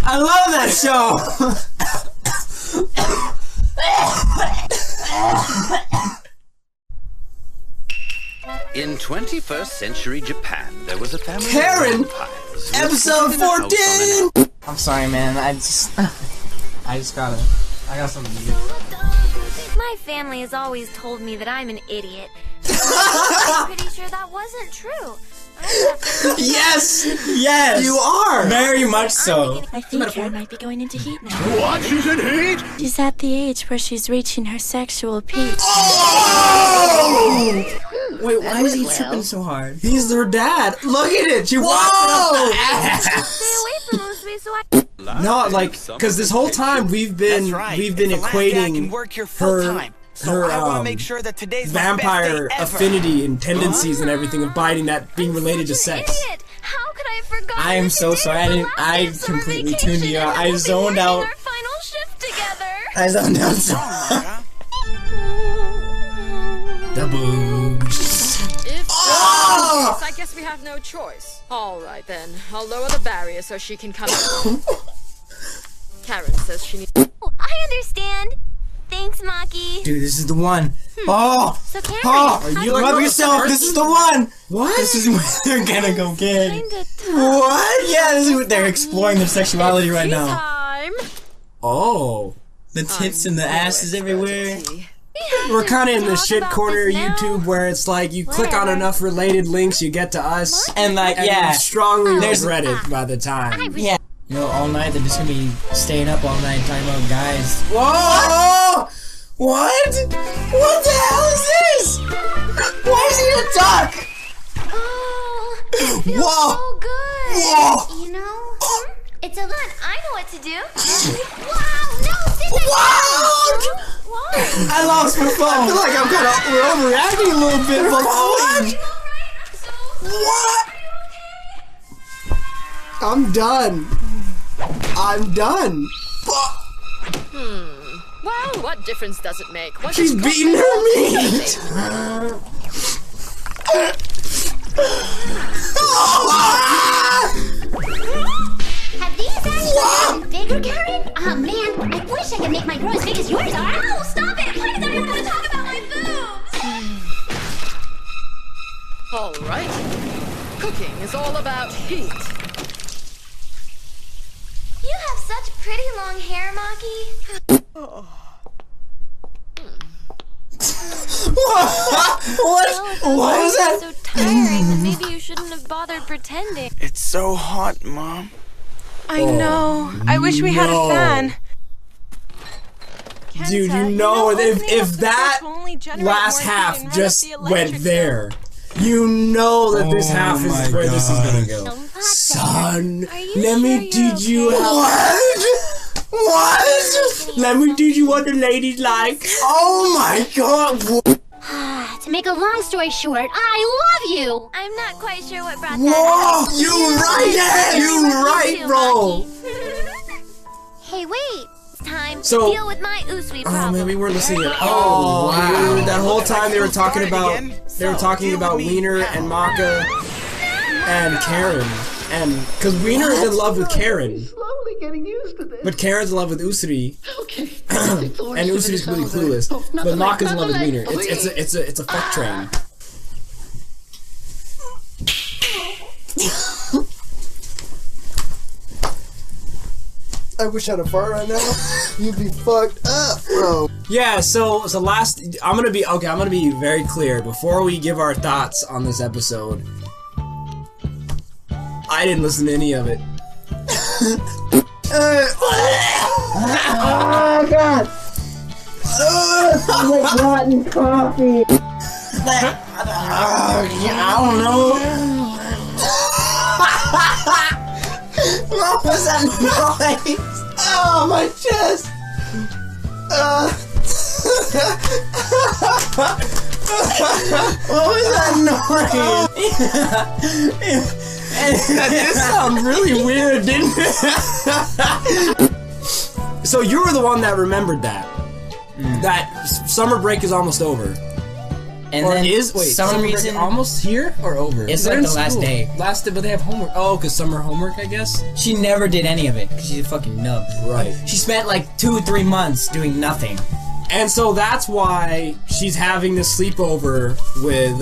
I love that show! In 21st century Japan, there was a family Karin! of vampires who Episode lived in a house on 14! an I'm sorry, man. I got something to do. My family has always told me that I'm an idiot. I'm pretty sure that wasn't true. Yes! Yes! You are! Very much so. I think Karin might be going into heat now. What? She's in heat? She's at the age where she's reaching her sexual peak. Oh! Wait, why is he tripping so hard? He's their dad. Look at it! She walked up the ass! Stay away from Usui so I... No, like, because this whole time we've been equating her vampire affinity and tendencies and everything of biting that being related to sex. Idiot. How could I have forgotten? I am so sorry. I completely tuned you out. I zoned out. Our final shift together. I zoned out. The boobs. If Oh! I guess we have no choice. All right then, I'll lower the barrier so she can come in. Karin says she needs. Oh, I understand. Thanks, Maki. Dude, this is the one. Oh! So Karin, Oh! You how love do yourself. This is the one. What? This is where they're gonna go get. Kinda tough. What? Yeah, this is what they're exploring their sexuality right now. Time. Oh, the tits and the asses everywhere. Tea. We're kind of in the Talk shit about corner of this now. YouTube where it's like you click on Whatever. enough related links, you get to us, And like, and yeah, you strongly There's- regret it by the time. yeah. You know, all night they're just gonna be staying up all night talking about guys. Whoa! What? What the hell is this? Why is he a duck? Oh, it feels Whoa! so good. Whoa! You know, it's a lot. I know what to do. Wow! No, sit down. What? Whoa! I lost my phone. I feel like I'm kind of overreacting a little bit, but what? What? I'm done. I'm done. Well, what difference does it make? Once She's it's beating her meat. Have these actually gotten bigger, Karin? Oh man, I wish I could make mine grow as big as yours are. Ow! Stop it! Please, I don't want to talk about my boobs. All right. Cooking is all about heat. You have such pretty long hair, Maki. What? What was that? So tiring that maybe you shouldn't have bothered pretending. It's so hot, Mom. I know. I wish we had a fan. Dude, Kenta, you know, opening if up the that door will only generate last more heat half and run just up the electric went there, you know that this half is my where this is gonna go. Don't fuck Son, Are you let me sure teach you're you okay? how. What? Let me teach you what the ladies like. Oh my god. To make a long story short, I love you. I'm not quite sure what brought Whoa, that up. you right, you right, bro. Hey, wait. It's time So- to deal with my Usui Oh problem. man, we were listening to. Oh wow! That whole time they were talking about Wiener and Mocha and Karin, and because Wiener is in love with Karin, but Karin's in love with Usuri, and Usuri's really clueless. But Mocha's in love with Wiener. It's a fuck train. I wish I had a fart right now. You'd be fucked up, bro. Yeah, so last I'm gonna be very clear before we give our thoughts on this episode. I didn't listen to any of it. Oh god! Like rotten coffee. I don't know. What was that noise? Oh, my chest! What was that noise? That did sound really weird, didn't it? So you were the one that remembered that. That summer break is almost over. And or then wait, some summer break reason almost here or over? It's They're like in the last school. day. Last day, but they have homework. Oh, because summer homework, I guess. she never did any of it because she's a fucking nub. Right. She spent like 2 or 3 months doing nothing. And so that's why she's having this sleepover with,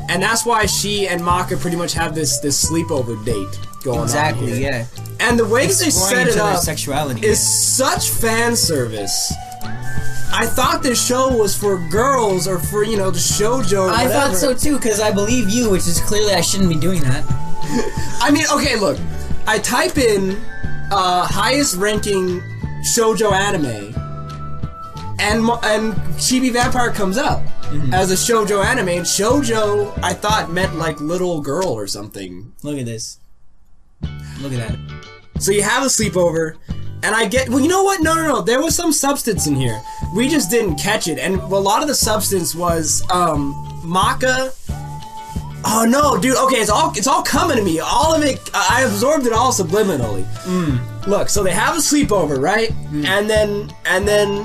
and that's why she and Mocha pretty much have this sleepover date going on here. Yeah. And the way that they Exploring set each it other's up sexuality. is such fan service. I thought this show was for girls or for, you know, the shoujo or I whatever. thought so too, because I believe you, which is clearly I shouldn't be doing that. I mean, okay, look. I type in highest ranking shoujo anime, and Chibi Vampire comes up as a shoujo anime, and shoujo I thought meant like little girl or something. Look at this. Look at that. So you have a sleepover, and I get, well, you know what? No. There was some substance in here. We just didn't catch it, and a lot of the substance was Mocha. Oh no, dude. Okay, it's all coming to me. All of it, I absorbed it all subliminally. Look, so they have a sleepover, right? And then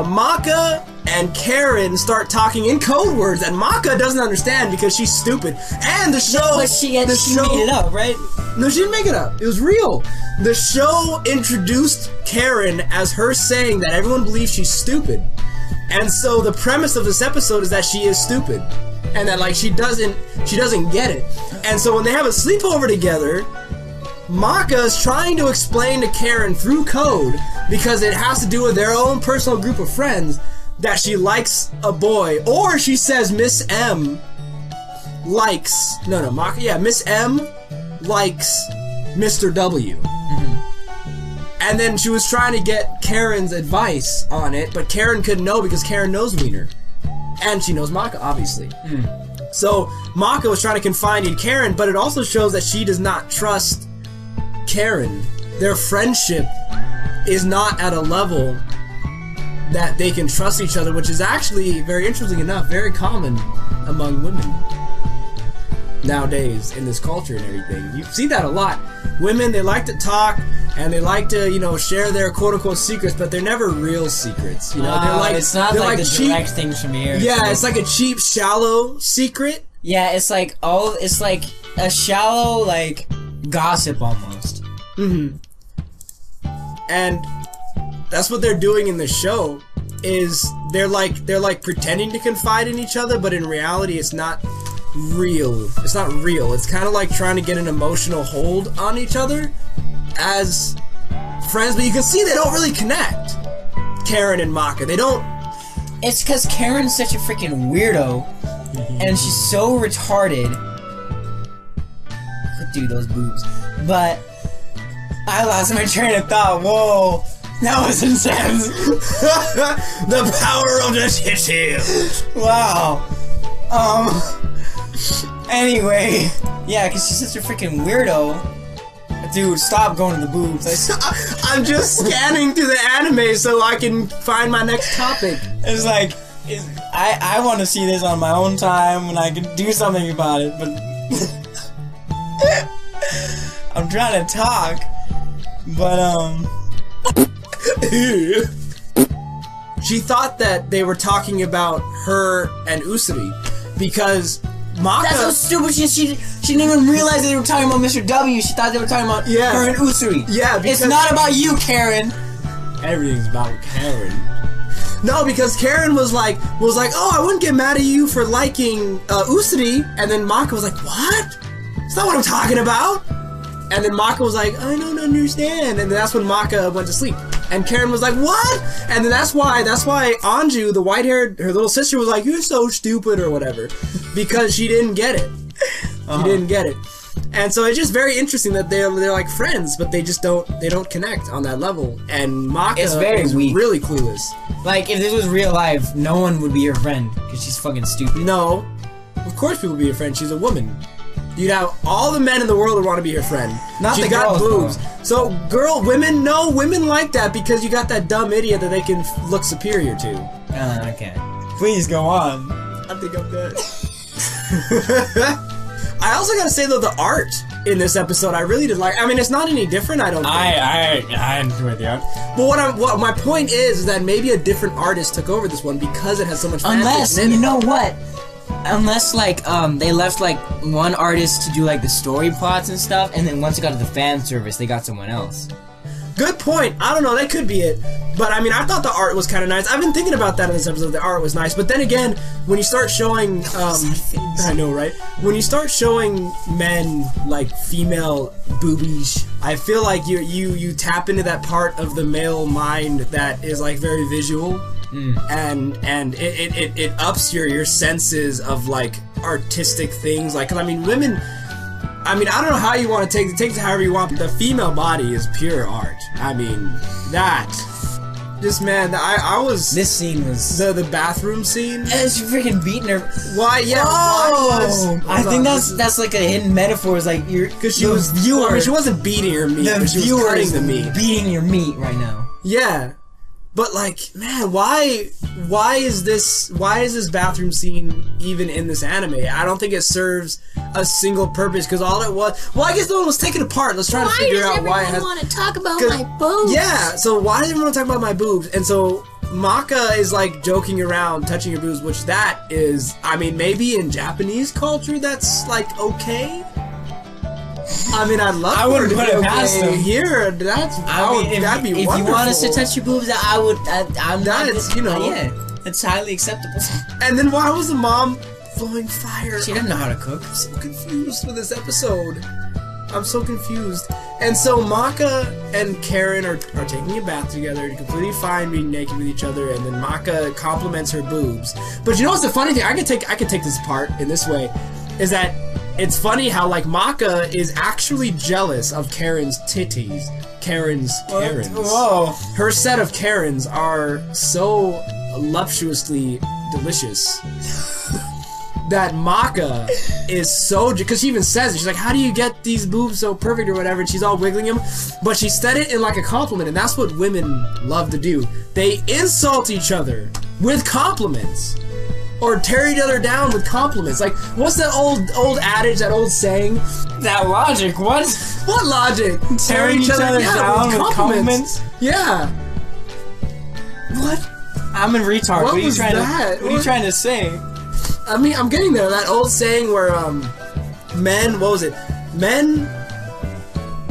Mocha and Karin start talking in code words that Mocha doesn't understand because she's stupid. And the show, But she made it up, right? No, she didn't make it up. It was real. The show introduced Karin as her saying that everyone believes she's stupid. And so the premise of this episode is that she is stupid. And that, like, she doesn't get it. And so when they have a sleepover together, Mocha's trying to explain to Karin through code, because it has to do with their own personal group of friends, that she likes a boy. Or she says Miss M likes... No, Mocha... Yeah, Miss M likes Mr. W. And then she was trying to get Karen's advice on it, but Karin couldn't know because Karin knows Wiener. And she knows Mocha, obviously. So Mocha was trying to confide in Karin, but it also shows that she does not trust Karin. Their friendship is not at a level that they can trust each other, which is actually, very interesting enough, very common among women nowadays in this culture and everything. You see that a lot. Women, they like to talk and they like to, you know, share their quote-unquote secrets, but they're never real secrets. You know, they're like, it's not they're like the cheap, direct things from here. yeah, it's like a cheap, shallow secret. Yeah, it's like a shallow, like, gossip almost. And that's what they're doing in the show. Is they're like pretending to confide in each other, but in reality, it's not real. It's not real. It's kind of like trying to get an emotional hold on each other as friends, but you can see they don't really connect. Karin and Mocha, they don't. It's because Karen's such a freaking weirdo, and she's so retarded. Dude, those boobs. But I lost my train of thought. Whoa, that was intense. The power of the titties. Wow. Anyway, yeah, because she's such a freaking weirdo. Dude, stop going to the boobs. I'm just scanning through the anime so I can find my next topic. It's like, I want to see this on my own time when I can do something about it, but I'm trying to talk, but She thought that they were talking about her and Usuri because Mocha... That's so stupid. She didn't even realize that they were talking about Mr. W. She thought they were talking about her and Usuri. Yeah, because... It's not about you, Karin. Everything's about Karin. No, because Karin was like, oh, I wouldn't get mad at you for liking Usuri, and then Mocha was like, what? That's not what I'm talking about. And then Mocha was like, I don't understand. And then that's when Mocha went to sleep. And Karin was like, what? And then that's why Anju, the white-haired, her little sister, was like, you're so stupid or whatever. Because she didn't get it. She didn't get it. And so it's just very interesting that they're like friends, but they just don't connect on that level. And Mocha is weak. Really clueless. Like, if this was real life, no one would be your friend, because she's fucking stupid. No. Of course people would be your friend. She's a woman. You'd have all the men in the world would want to be your friend. Not She's the got girls, boobs. So, women like that because you got that dumb idiot that they can look superior to. Okay. Please go on. I think I'm good. I also gotta say though, the art in this episode I really did like. I mean, it's not any different, I don't think. I enjoyed the art. But what my point is that maybe a different artist took over this one because it has so much Unless, fanfiction in it. you know what? Unless, like, they left, like, one artist to do, like, the story plots and stuff, and then once it got to the fan service, they got someone else. Good point. I don't know, that could be it. But, I mean, I thought the art was kind of nice. I've been thinking about that in this episode, the art was nice. But then again, when you start showing, I know, right? When you start showing men, like, female boobies, I feel like you tap into that part of the male mind that is, like, very visual. And it ups your senses of, like, artistic things. Like, 'cause, I mean, women... I mean, I don't know how you want to take it however you want, but the female body is pure art. I mean, that. Just, man, I was... This scene was... The bathroom scene? And she freaking beating her... Why, yeah, I think that's like a hidden metaphor. It's like, you're... Because she was... Viewer, well, I mean, she wasn't beating her meat, but she was cutting the meat. Beating your meat right now. Yeah. But, like, man, why is this bathroom scene even in this anime? I don't think it serves a single purpose, because all it was... Well, I guess no one was taken apart. Let's try to figure out why it has... Why does everyone want to talk about my boobs? Yeah, so why does everyone talk about my boobs? And so Mocha is, like, joking around, touching your boobs, which that is... I mean, maybe in Japanese culture that's, like, okay? I mean, I'd love. I wouldn't put it past them. Here, that's. That'd be wonderful. If you want us to touch your boobs, I would. That's, you know. Yeah, it's highly acceptable. And then why was the mom throwing fire? She didn't know how to cook. I'm so confused with this episode. I'm so confused. And so Mocha and Karin are taking a bath together, completely fine being naked with each other, and then Mocha compliments her boobs. But you know what's the funny thing? I could take this apart in this way, is that. It's funny how, like, Mocha is actually jealous of Karin's titties. Karin's. Whoa. Her set of Karens are so voluptuously delicious that Mocha is so... Because she even says it. She's like, how do you get these boobs so perfect or whatever? And she's all wiggling them. But she said it in, like, a compliment, and that's what women love to do. They insult each other with compliments. Or tear each other down with compliments. Like, what's that old adage, that old saying? That logic, what? What logic? Tearing each other down with compliments? Yeah. What? I'm a retard. What are you trying to? What are you trying to say? I mean, I'm getting there. That old saying where men, what was it? Men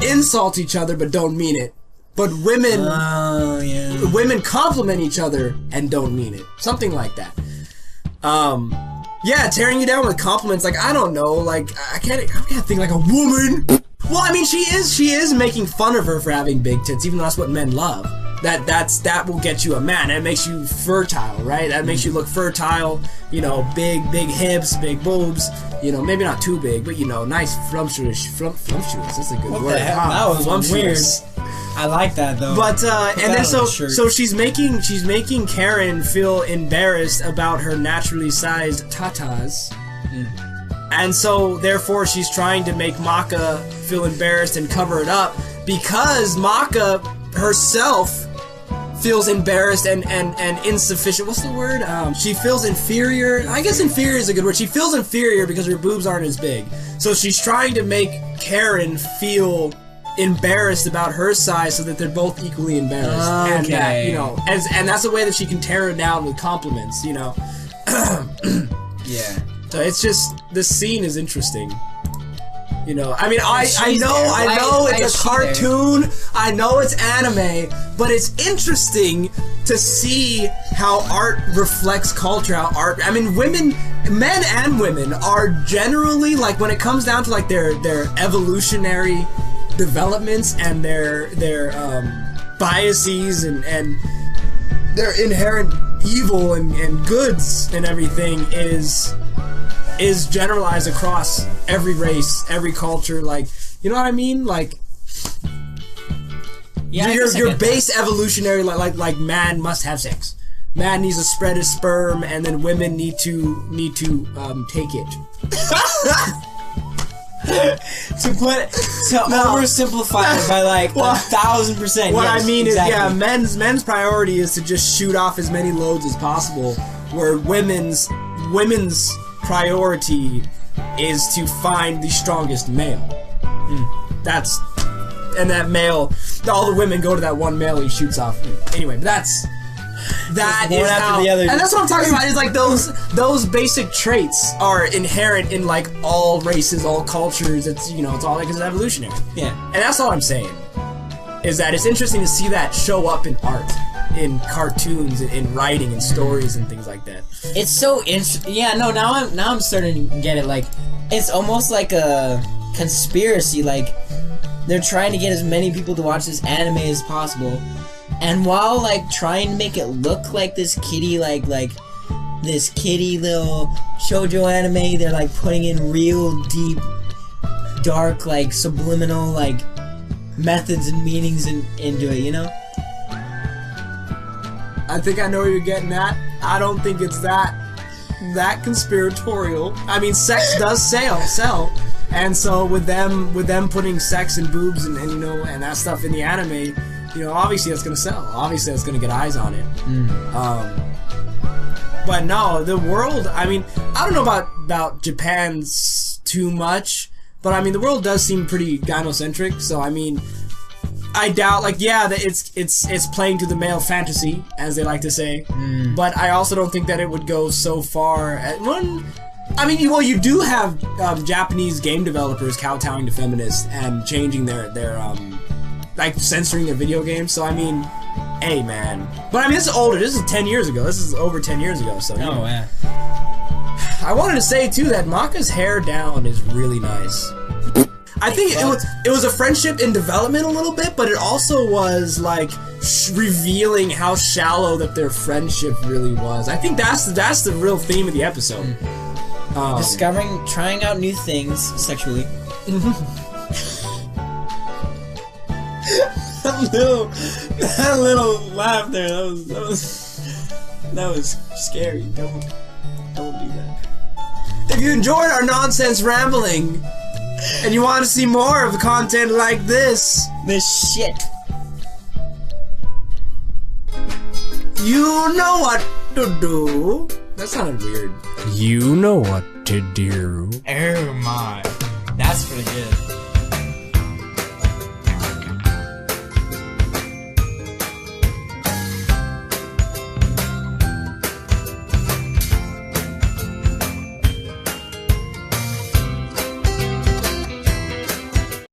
insult each other but don't mean it. But women, women compliment each other and don't mean it. Something like that. Yeah, tearing you down with compliments, like, I don't know, like, I can't think like a woman. Well, I mean, she is making fun of her for having big tits, even though that's what men love. That will get you a man. That makes you fertile, right? That makes you look fertile, you know, big hips, big boobs, you know, maybe not too big, but, you know, nice, voluptuous, that's a good word. That was weird. I like that though. But and then so she's making Karin feel embarrassed about her naturally sized tatas. And so therefore she's trying to make Mocha feel embarrassed and cover it up, because Mocha herself feels embarrassed and insufficient. What's the word? She feels inferior. I guess inferior is a good word. She feels inferior because her boobs aren't as big. So she's trying to make Karin feel embarrassed about her size so that they're both equally embarrassed. Okay. And that, you know, and that's a way that she can tear her down with compliments, you know. Yeah. So it's just, this scene is interesting. You know, I mean, I know it's a cartoon, I know it's anime, but it's interesting to see how art reflects culture, how art, I mean, men and women are generally, like, when it comes down to, like, their evolutionary developments and their biases and their inherent evil and goods and everything is generalized across every race, every culture, like, you know what I mean? Like, yeah, your base evolutionary, like man must have sex. Man needs to spread his sperm, and then women need to take it. to oversimplify it by like 1,000%. What yes, I mean exactly. is, yeah, men's priority is to just shoot off as many loads as possible, where women's priority is to find the strongest male. That's and that male. All the women go to that one male he shoots off. Anyway, but that is how. The other. And that's what I'm talking about. Is like those basic traits are inherent in like all races, all cultures. It's it's all like it's evolutionary. Yeah. And that's all I'm saying. Is that it's interesting to see that show up in art, in cartoons, in writing, in stories, and things like that. It's so interesting. Yeah, no, now I'm starting to get it. Like, it's almost like a conspiracy. Like, they're trying to get as many people to watch this anime as possible, and while like trying to make it look like this kiddie, like this kiddie little shoujo anime, they're like putting in real deep, dark, like subliminal, like methods and meanings into it, I think I know where you're getting at. I don't think it's that conspiratorial. I mean, sex does sell, and so with them putting sex and boobs and and that stuff in the anime, obviously that's gonna sell. Obviously that's gonna get eyes on it. But no, the world. I mean, I don't know about Japan too much. But I mean, the world does seem pretty gynocentric, so I mean, I doubt, like, yeah, that it's playing to the male fantasy, as they like to say. But I also don't think that it would go so far. I mean, you do have Japanese game developers kowtowing to feminists and changing their like censoring their video games. So I mean, hey man. But I mean, this is older. This is 10 years ago. This is over 10 years ago. So yeah. I wanted to say too that Mocha's hair down is really nice. I think it was a friendship in development a little bit, but it also was like revealing how shallow that their friendship really was. I think that's the real theme of the episode. Trying out new things sexually. that little laugh there. That was scary. Don't do that. If you enjoyed our nonsense rambling, and you want to see more of content like this shit, you know what to do. That sounded weird. You know what to do. Oh my, that's pretty good.